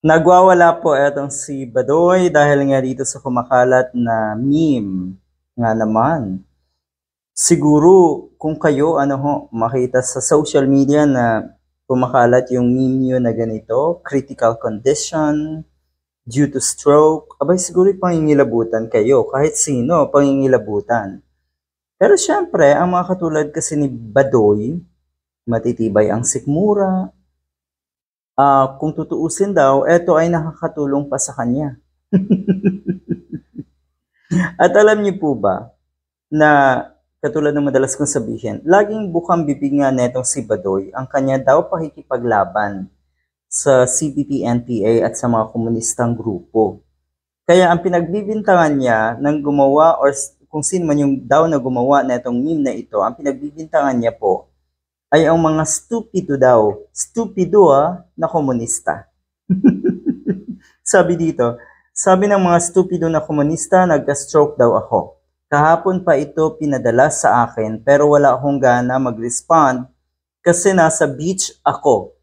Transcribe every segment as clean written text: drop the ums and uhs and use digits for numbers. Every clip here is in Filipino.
Nagwawala po etong si Badoy dahil nga dito sa kumakalat na meme nga naman. Siguro kung kayo makita sa social media na kumakalat yung meme nyo na ganito, critical condition due to stroke, abay siguro pangingilabutan kayo, kahit sino pangingilabutan. Pero syempre, ang mga katulad kasi ni Badoy, matitibay ang sikmura, kung tutuusin daw, ito ay nakakatulong pa sa kanya. At alam niyo po ba, na katulad ng madalas kong sabihin, laging bukang bibig nga netong si Badoy ang kanya daw pakikipaglaban sa CPP-NPA at sa mga komunistang grupo. Kaya ang pinagbibintangan niya ng gumawa or kung sino man yung daw na gumawa na itong meme na ito, ang pinagbibintangan niya po ay ang mga stupido daw. Stupido na komunista. Sabi dito, sabi ng mga stupido na komunista, nagka-stroke daw ako. Kahapon pa ito pinadala sa akin pero wala akong gana mag-respond kasi nasa beach ako.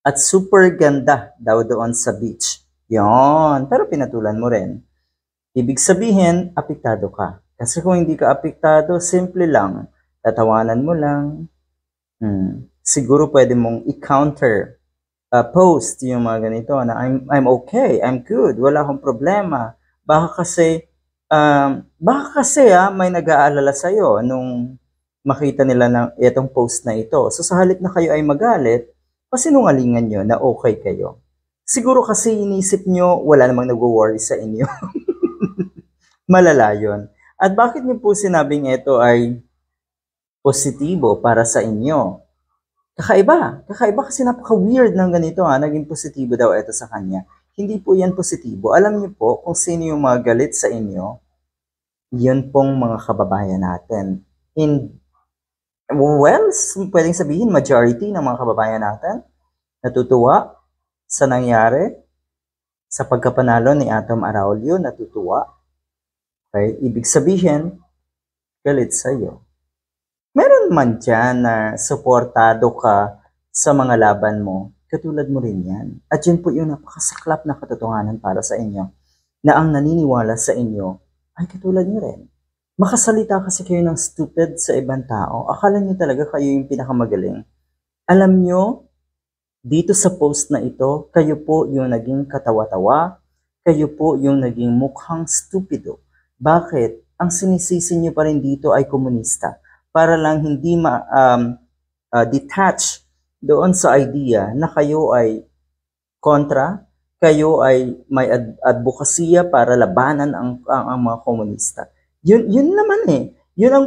At super ganda daw doon sa beach. Yon, pero pinatulan mo rin. Ibig sabihin, apektado ka. Kasi kung hindi ka apektado, simple lang. Tatawanan mo lang. Siguro pwede mong i-counter post yung mga ganito na I'm okay, I'm good, wala akong problema. Baka kasi may nag-aalala sa'yo nung makita nila ng itong post na ito. So sa halip na kayo ay magalit, pasinungalingan nyo na okay kayo. Siguro kasi inisip nyo, wala namang nag-worry sa inyo. Malala yun. At bakit nyo po sinabing ito ay positibo para sa inyo? Kakaiba kasi napaka-weird ng ganito naging positibo daw ito sa kanya. Hindi po yan positibo. Alam niyo po kung sino yung mga galit sa inyo, yun pong mga kababayan natin. Pwedeng sabihin majority ng mga kababayan natin natutuwa sa nangyari sa pagkapanalo ni Atom Araulio, natutuwa. Okay? Ibig sabihin, galit sa'yo. Meron man dyan na suportado ka sa mga laban mo, katulad mo rin yan. At yun po yung napakasaklap na katotohanan para sa inyo, na ang naniniwala sa inyo ay katulad nyo rin. Makasalita kasi kayo ng stupid sa ibang tao, akala nyo talaga kayo yung pinakamagaling. Alam nyo, dito sa post na ito, kayo po yung naging katawa-tawa, kayo po yung naging mukhang stupido. Bakit? Ang sinisisi nyo pa rin dito ay komunista. Para lang hindi detach doon sa idea na kayo ay kontra, kayo ay may advokasya para labanan ang mga komunista. Yun naman Yun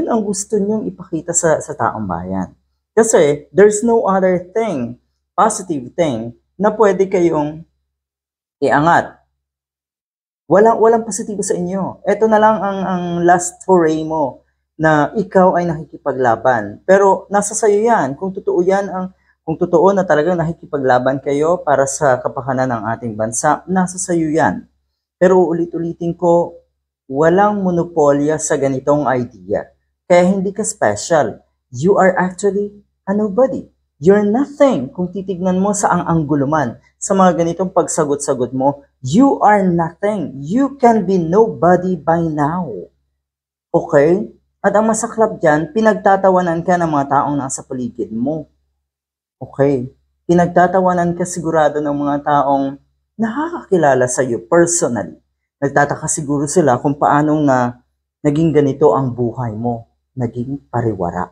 ang gusto nyong ipakita sa taong bayan. Kasi there's no other thing, positive thing na pwede kayong iangat. Walang positibo sa inyo. Ito na lang ang last foray mo na ikaw ay nakikipaglaban. Pero nasa sayo yan. Kung totoo na talagang nakikipaglaban kayo para sa kapakanan ng ating bansa, nasa sayo yan. Pero ulit-ulitin ko, walang monopolya sa ganitong idea. Kaya hindi ka special. You are actually a nobody. You're nothing. Kung titignan mo sa ang anggulo man, sa mga ganitong pagsagot-sagot mo, you are nothing. You can be nobody by now. Okay? At ang masaklap dyan, pinagtatawanan ka ng mga taong nasa paligid mo. Okay. Pinagtatawanan ka sigurado ng mga taong nakakakilala sa iyo personally. Nagtataka siguro sila kung paano nga naging ganito ang buhay mo. Naging pariwara.